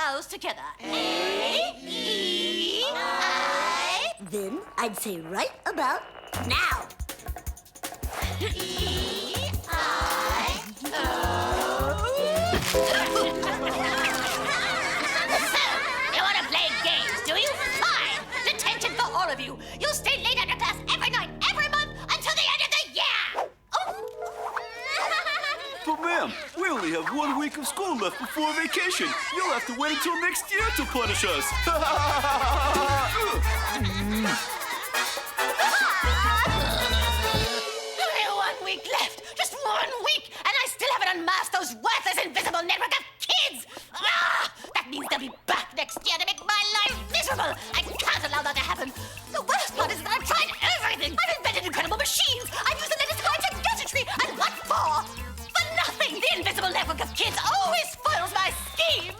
vowels together. A-E-I. Then I'd say right about now. E-I-O. You want to play games, do you? Fine. Detention for all of you. You'll stay late after class every night, every month, until the end of the year. But ma'am, we only have 1 week of school left before vacation. You'll have to wait until next year to punish us. Only 1 week left. Just 1 week, and I still haven't unmasked those worthless invisible network of kids. That means they'll be back next year to make my life miserable. I can't allow that to happen. The worst part is that I've tried everything. I've invented incredible machines. I've used the latest high-tech gadgetry. And what for? For nothing. The invisible network of kids always spoils my schemes.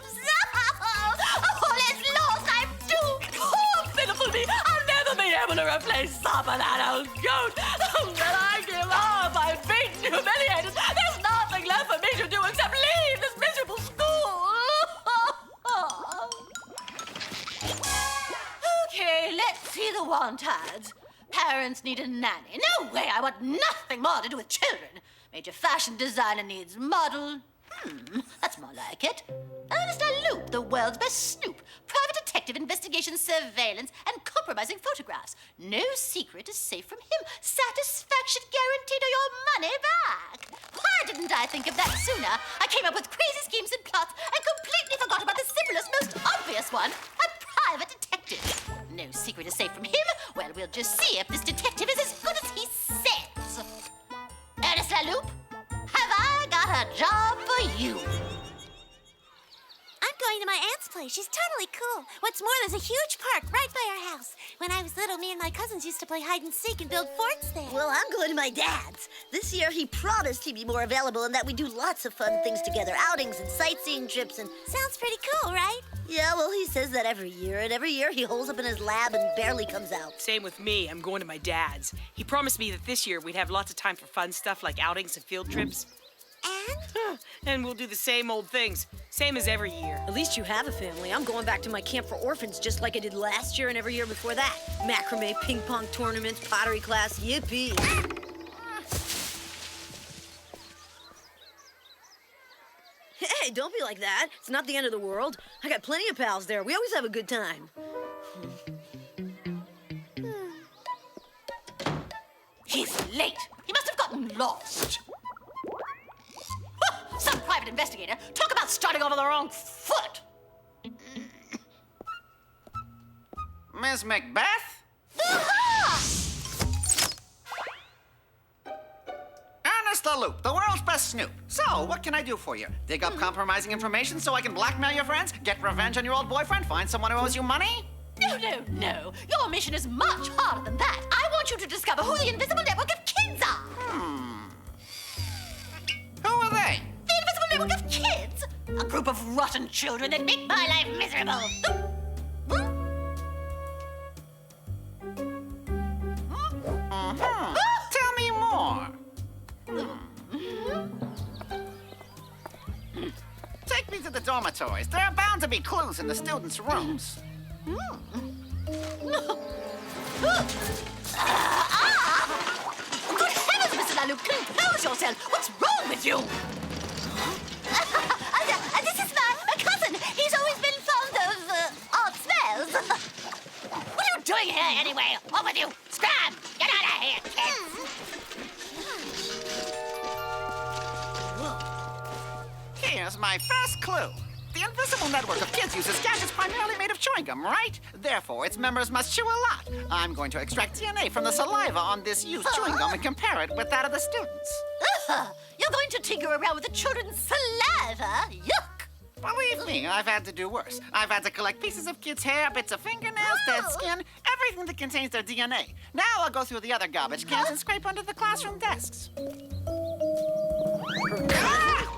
All is lost. I'm doomed. Oh, pitiful me. I'll never be able to replace Sopper, that old goat. When I give up, I'm beaten, humiliated. There's nothing left for me to do except leave this miserable school. Okay, let's see the want ads. Parents need a nanny. No way, I want nothing more to do with children. Major fashion designer needs model. That's more like it. Ernest Loop, the world's best snoop. Private detective, investigation, surveillance, and compromising photographs. No secret is safe from him. Satisfaction guaranteed or your money back. Why didn't I think of that sooner? I came up with crazy schemes and plots and completely forgot about the simplest, most obvious one. A private detective. No secret is safe from him. Well, we'll just see if this detective is as good as he says. Ernest Loop, have I got a job for you? I'm going to my aunt's place. She's totally cool. What's more, there's a huge park right by our house. When I was little, me and my cousins used to play hide and seek and build forts there. Well, I'm going to my dad's. This year, he promised he'd be more available and that we do lots of fun things together. Outings and sightseeing trips and... Sounds pretty cool, right? Yeah, well, he says that every year. And every year, he holes up in his lab and barely comes out. Same with me. I'm going to my dad's. He promised me that this year we'd have lots of time for fun stuff like outings and field trips. And? And we'll do the same old things. Same as every year. At least you have a family. I'm going back to my camp for orphans just like I did last year and every year before that. Macrame, ping pong tournaments, pottery class, yippee. Hey, don't be like that. It's not the end of the world. I got plenty of pals there. We always have a good time. He's late. He must have gotten lost. Some private investigator. Talk about starting over the wrong foot. Miss Macbeth? Aha! Ernest Loop, the world's best snoop. So, what can I do for you? Dig up compromising information so I can blackmail your friends? Get revenge on your old boyfriend? Find someone who owes you money? No. Your mission is much harder than that. I want you to discover who the invisible network of kids are. Who are they? The invisible network of kids? A group of rotten children that make my life miserable. Tell me more. Take me to the dormitories. There are bound to be clues in the students' rooms. Good heavens, Mr. Laloup, compose yourself. What's wrong with you? This is my cousin. He's always been fond of odd smells. What are you doing here anyway? Off with you. Scram! Get out of here, kids. Here's my first clue. The invisible network of kids uses gadgets primarily made of chewing gum, right? Therefore, its members must chew a lot. I'm going to extract DNA from the saliva on this used chewing gum and compare it with that of the students. You're going to tinker around with the children's saliva? Yuck! Believe me, I've had to do worse. I've had to collect pieces of kids' hair, bits of fingernails, dead skin, everything that contains their DNA. Now I'll go through the other garbage cans and scrape under the classroom desks.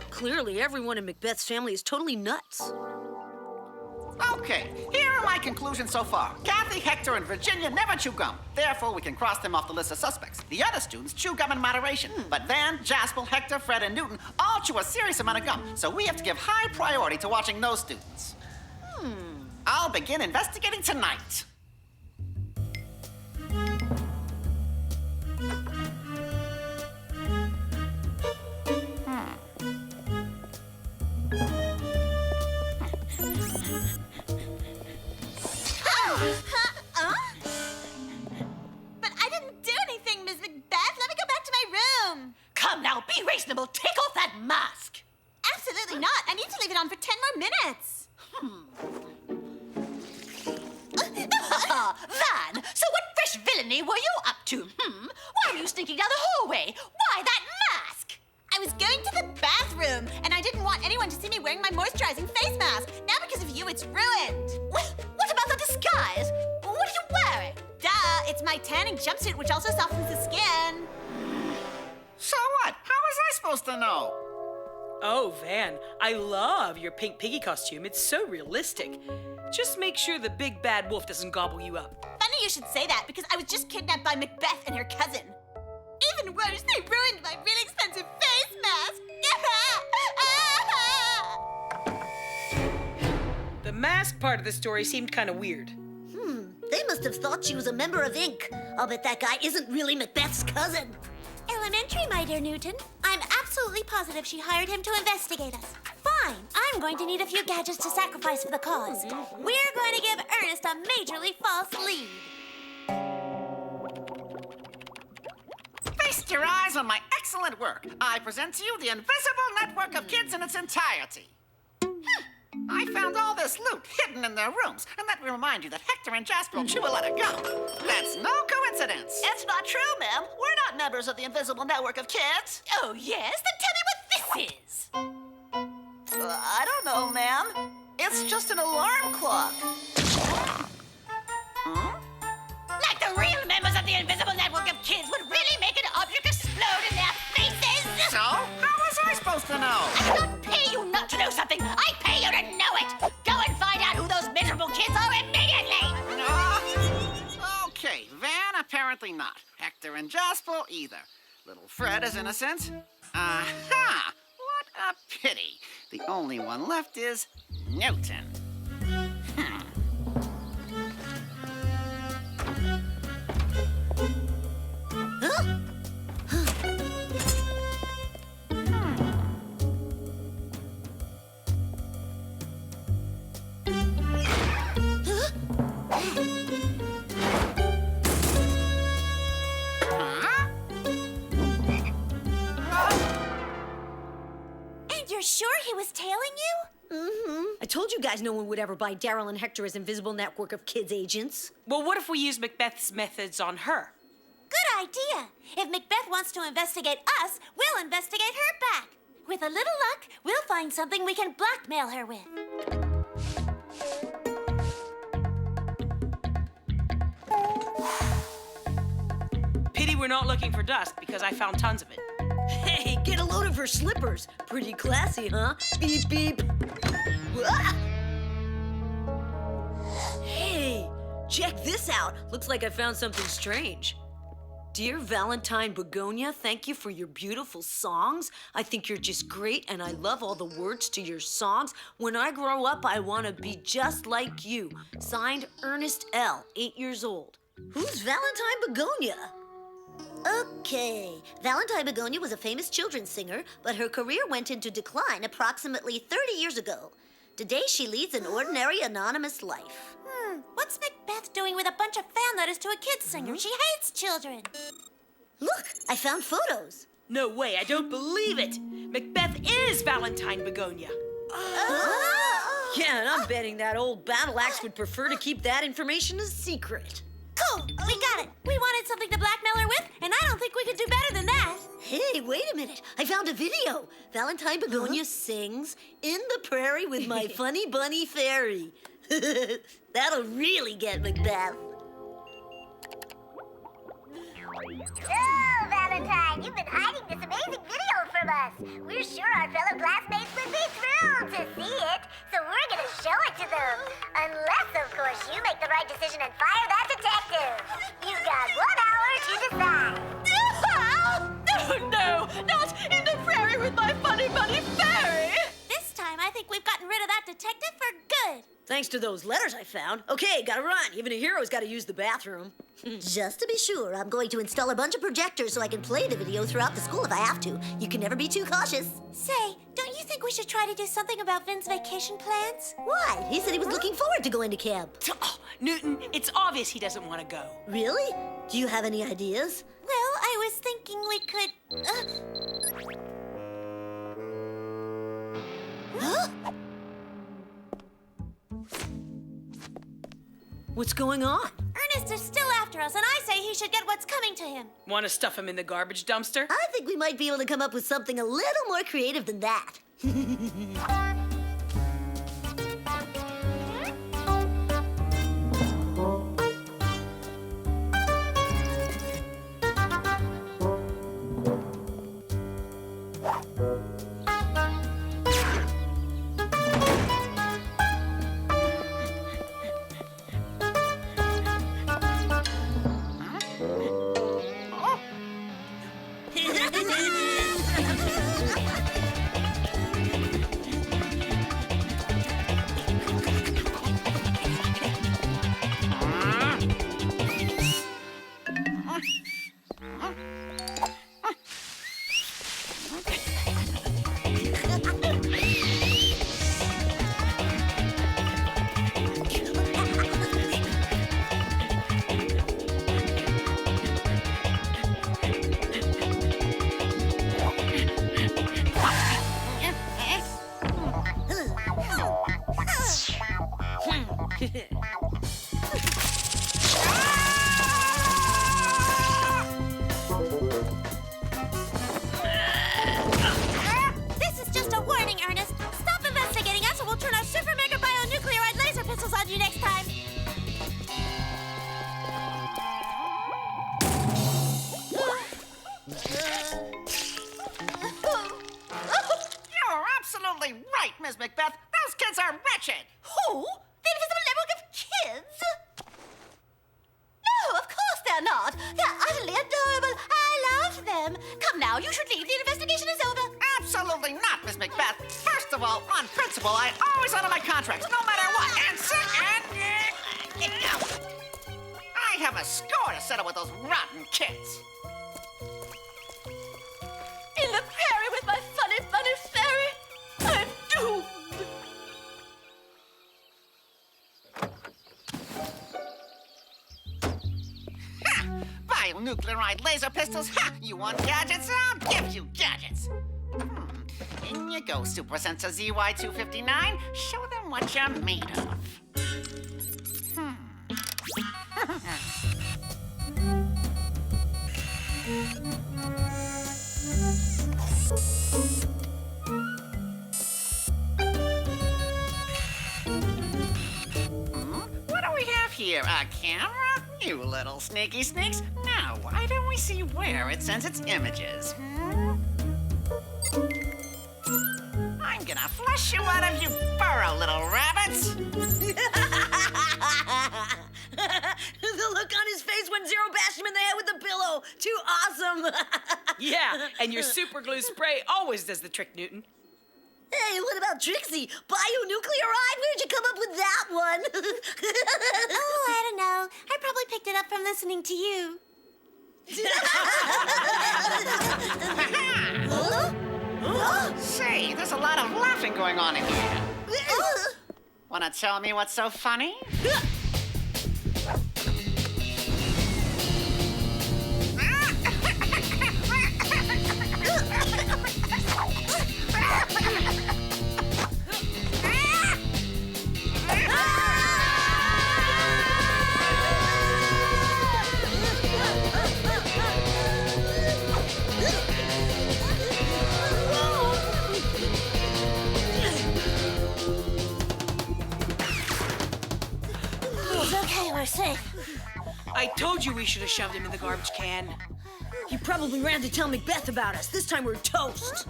Clearly, everyone in Macbeth's family is totally nuts. Okay, here are my conclusions so far. Kathy, Hector, and Virginia never chew gum. Therefore, we can cross them off the list of suspects. The other students chew gum in moderation. But Van, Jaspel, Hector, Fred, and Newton all chew a serious amount of gum. So we have to give high priority to watching those students. I'll begin investigating tonight. But I didn't do anything, Miss Macbeth. Let me go back to my room. Come now, be reasonable. Take off that mask. Absolutely not. I need to leave it on for 10 more minutes. Van, so what fresh villainy were you up to, Why are you sneaking down the hallway? Why that mask? I was going to the bathroom, and I didn't want anyone to see me wearing my moisturizing face mask. Now because of you, it's ruined. Well, what about the disguise? What are you wearing? Duh, it's my tanning jumpsuit, which also softens the skin. So what? How was I supposed to know? Oh, Van, I love your pink piggy costume. It's so realistic. Just make sure the big bad wolf doesn't gobble you up. Funny you should say that, because I was just kidnapped by Macbeth and her cousin. Even worse, they ruined my really expensive face mask. The mask part of the story seemed kind of weird. They must have thought she was a member of I.N.K. I'll bet that guy isn't really Macbeth's cousin. Elementary, my dear Newton. I'm absolutely positive she hired him to investigate us. Fine, I'm going to need a few gadgets to sacrifice for the cause. We're going to give Ernest a majorly false lead. Feast your eyes on my excellent work. I present to you the invisible network of kids in its entirety. I found all this loot hidden in their rooms, and let me remind you that Hector and Jasper will chew a lot of gum. That's no coincidence. It's not true, ma'am. We're not members of the invisible network of kids. Oh, yes? Then tell me what this is. I don't know, ma'am. It's just an alarm clock. Like the real members of the invisible network of kids would really make an object explode in their faces. So, how was I supposed to know? I don't pay you not to know something. I pay you to know it. Go and find out who those miserable kids are immediately. Okay, Van apparently not. Hector and Jasper either. Little Fred is innocent. Aha! What a pity. The only one left is Newton. You're sure he was tailing you? I told you guys no one would ever buy Daryl and Hector as invisible network of kids agents. Well, what if we use Macbeth's methods on her? Good idea. If Macbeth wants to investigate us, we'll investigate her back. With a little luck, we'll find something we can blackmail her with. Pity we're not looking for dust, because I found tons of it. Hey, get a load of her slippers. Pretty classy, huh? Beep, beep. Wah! Hey, check this out. Looks like I found something strange. Dear Valentine Begonia, thank you for your beautiful songs. I think you're just great, and I love all the words to your songs. When I grow up, I want to be just like you. Signed, Ernest L., 8 years old. Who's Valentine Begonia? Okay, Valentine Begonia was a famous children's singer, but her career went into decline approximately 30 years ago. Today, she leads an ordinary, anonymous life. What's Macbeth doing with a bunch of fan letters to a kid singer? She hates children. Look, I found photos. No way, I don't believe it. Macbeth is Valentine Begonia. Yeah, and I'm betting that old battle axe would prefer to keep that information a secret. Cool, we got it. We wanted something to blackmail her with, and I don't think we could do better than that. Hey, wait a minute. I found a video. Valentine Begonia sings In the Prairie with My Funny Bunny Fairy. That'll really get Macbeth. Oh, Valentine, you've been hiding this amazing video from us. We're sure our fellow classmates would be thrilled to see it, so we're going to show it to them. Unless, of course, you make the right decision and fire that detective. You've got 1 hour to decide. Oh, no, not in the prairie with my funny bunny fairy. This time, I think we've gotten rid of that detective for good. Thanks to those letters I found. Okay, gotta run. Even a hero's gotta use the bathroom. Just to be sure, I'm going to install a bunch of projectors so I can play the video throughout the school if I have to. You can never be too cautious. Say, don't you think we should try to do something about Finn's vacation plans? Why? He said he was looking forward to going to camp. Oh, Newton, it's obvious he doesn't want to go. Really? Do you have any ideas? Well, I was thinking we could... Huh? What's going on? Ernest is still after us, and I say he should get what's coming to him. Want to stuff him in the garbage dumpster? I think we might be able to come up with something a little more creative than that. This is just a warning, Ernest. Stop investigating us, or we'll turn our super mega bionuclear laser pistols on you next time. You're absolutely right, Miss Macbeth. Those kids are wretched. Who? The Invisible Network of Kids? No, of course they're not. They're utterly adorable. I love them. Come now, you should leave. The investigation is over. Absolutely not, Miss Macbeth. First of all, on principle, I always honor my contracts, no matter what. And second, I have a score to settle with those rotten kids. In the prairie with my funny, funny fairy. I'm doomed. Bionuclear laser pistols? Ha! You want gadgets? I'll give you gadgets. In you go, Super Sensor ZY259. Show them what you're made of. What do we have here? A camera? You little sneaky sneaks. Now, why don't we see where it sends its images? I'm gonna flush you out of you burrow, little rabbits. The look on his face when Zero bashed him in the head with the pillow. Too awesome. Yeah, and your super glue spray always does the trick, Newton. Hey, what about Trixie? Bionuclear? Where'd you come up with that one? Oh, I don't know. I probably picked it up from listening to you. Say, there's a lot of laughing going on in here. Wanna tell me what's so funny? It's okay, we're safe. I told you we should have shoved him in the garbage can. He probably ran to tell Macbeth about us. This time we're toast.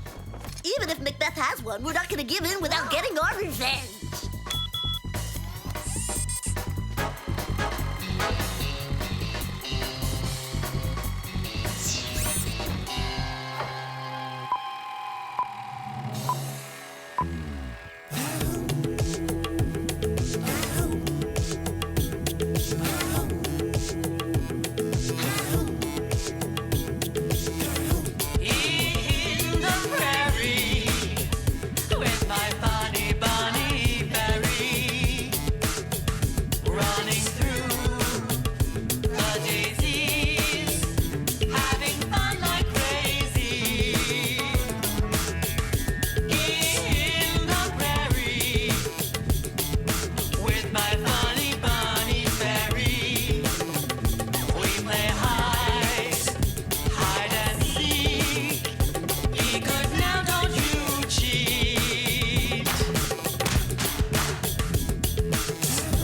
Even if Macbeth has one, we're not going to give in without getting our revenge. my funny bunny berry, running through the daisies, having fun like crazy. In the prairie, with my funny bunny berry, we play hide and seek. Be good now, don't you cheat.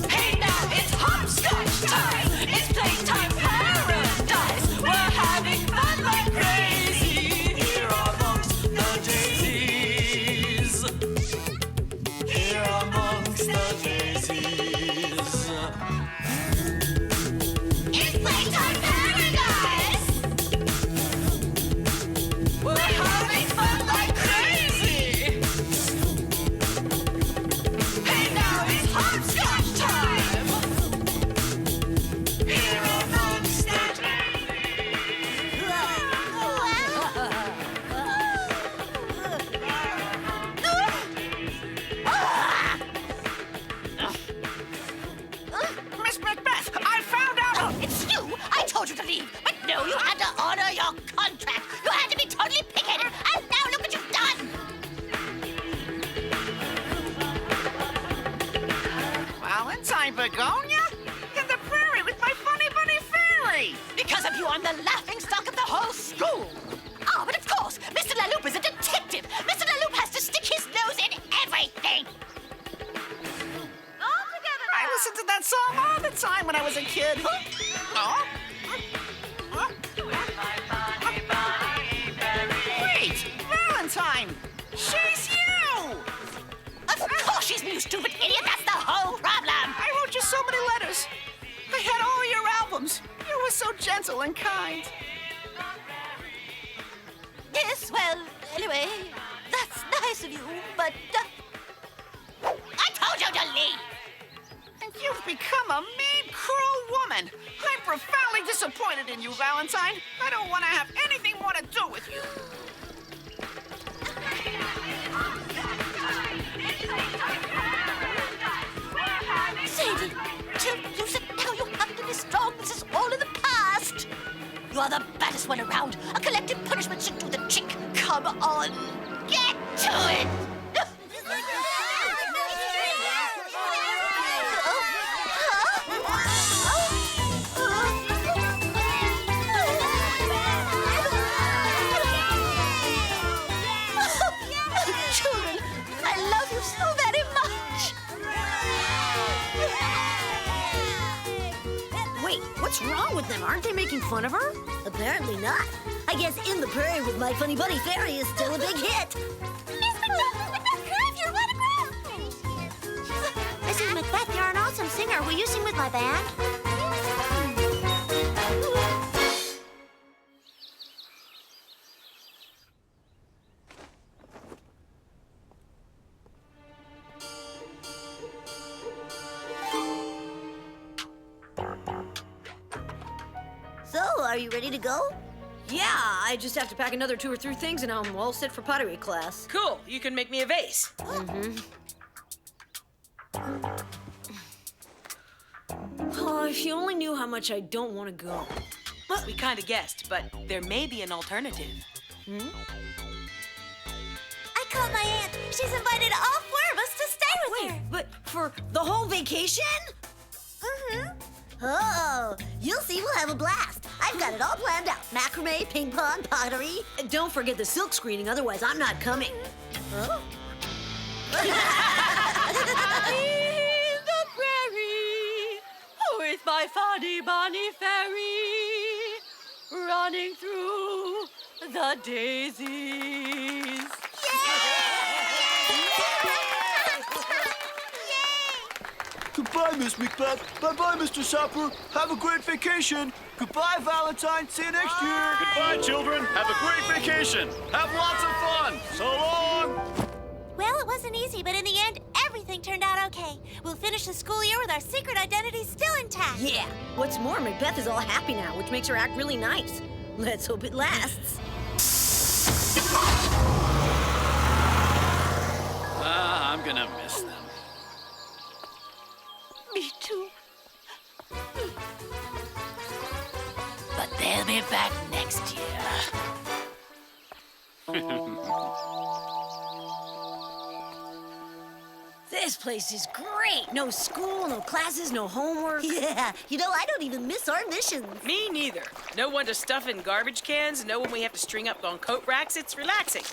Hey now, it's hopscotch time. It's playtime paradise. We're having fun like crazy here amongst the daisies. Here amongst the daisies. It's playtime paradise. We're having fun like crazy. Hey now, it's hopscotch time. Here amongst the Miss Macbeth, I found out. Oh, it's you! I told you to leave, but no, you had to honor your contract. You had to be totally pig-headed, and now look what you've done! Valentine Begonia? In the prairie with my funny bunny fairy. Because of you, I'm the laughingstock of the whole school. Oh, but of course, Mr. LaLoupe is a detective. Mr. LaLoupe has to stick his nose in everything. All together I listened to that song all the time when I was a kid. Oh? Wait, Valentine! She's you! Of course she's me, you stupid idiot. That's the whole problem. I wrote you so many letters. I had all your albums. You were so gentle and kind. Yes, well, anyway, that's nice of you, but I told you to leave. And you've become a mean, cruel woman. I'm profoundly disappointed in you, Valentine. I don't want to have anything more to do with you. Sadie, till you sit now, you have to be strong. This is all in the past. You are the baddest one around. A collective punishment should do the trick. Come on, get to it. Children, I love you so very much. Wait, what's wrong with them? Aren't they making fun of her? Apparently not. I guess In the Prairie with My Funny Bunny Fairy is still a big hit. Mrs. Macbeth, you're an awesome singer. Will you sing with my band? So, are you ready to go? Yeah, I just have to pack another 2 or 3 things and I'm all set for pottery class. Cool, you can make me a vase. Oh, if you only knew how much I don't want to go. Well, we kind of guessed, but there may be an alternative. I called my aunt. She's invited all 4 of us to stay with her. But for the whole vacation? Oh, you'll see we'll have a blast. I've got it all planned out. Macrame, ping pong, pottery. And don't forget the silk screening, otherwise I'm not coming. Oh. In the prairie, with my funny bunny fairy, running through the daisies. Goodbye, Miss Macbeth. Bye-bye, Mr. Sapper. Have a great vacation. Goodbye, Valentine. See you next year. Goodbye, children. Have a great vacation. Have lots of fun. So long. Well, it wasn't easy, but in the end, everything turned out okay. We'll finish the school year with our secret identities still intact. Yeah. What's more, Macbeth is all happy now, which makes her act really nice. Let's hope it lasts. gonna miss them. Me too. But they'll be back next year. This place is great. No school, no classes, no homework. Yeah, you know, I don't even miss our missions. Me neither. No one to stuff in garbage cans, no one we have to string up on coat racks. It's relaxing.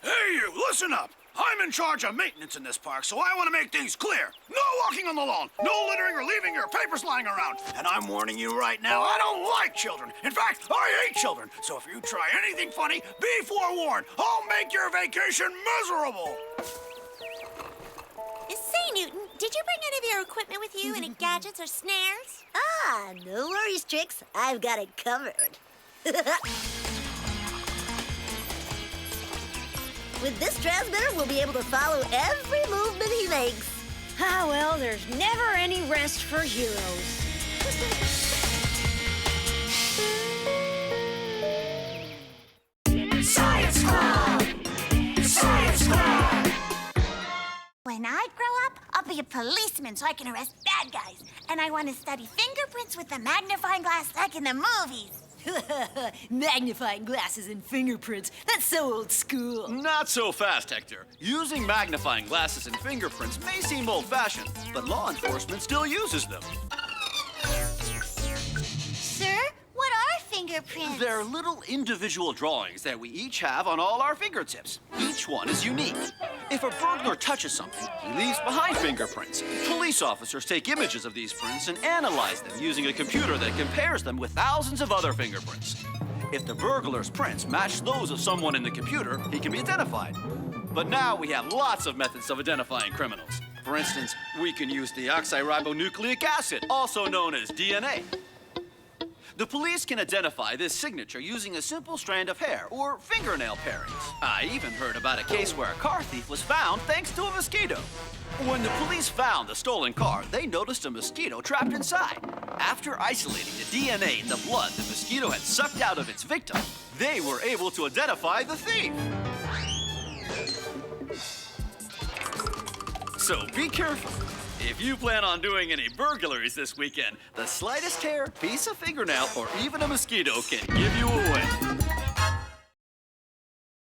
Hey, you, listen up. I'm in charge of maintenance in this park, so I want to make things clear. No walking on the lawn, no littering or leaving your papers lying around. And I'm warning you right now, I don't like children. In fact, I hate children. So if you try anything funny, be forewarned. I'll make your vacation miserable. Say, Newton, did you bring any of your equipment with you? Any gadgets or snares? Ah, no worries, Trix. I've got it covered. With this transmitter, we'll be able to follow every movement he makes. Ah, well, there's never any rest for heroes. Science Club! Science Club! When I grow up, I'll be a policeman so I can arrest bad guys. And I want to study fingerprints with the magnifying glass like in the movies. Magnifying glasses and fingerprints. That's so old school. Not so fast, Hector. Using magnifying glasses and fingerprints may seem old-fashioned, but law enforcement still uses them. Sir, what are fingerprints? They're little individual drawings that we each have on all our fingertips. Each one is unique. If a burglar touches something, he leaves behind fingerprints. Police officers take images of these prints and analyze them using a computer that compares them with thousands of other fingerprints. If the burglar's prints match those of someone in the computer, he can be identified. But now we have lots of methods of identifying criminals. For instance, we can use deoxyribonucleic acid, also known as DNA. The police can identify this signature using a simple strand of hair or fingernail pairings. I even heard about a case where a car thief was found thanks to a mosquito. When the police found the stolen car, they noticed a mosquito trapped inside. After isolating the DNA in the blood the mosquito had sucked out of its victim, they were able to identify the thief. So be careful. If you plan on doing any burglaries this weekend, the slightest hair, piece of fingernail, or even a mosquito can give you away.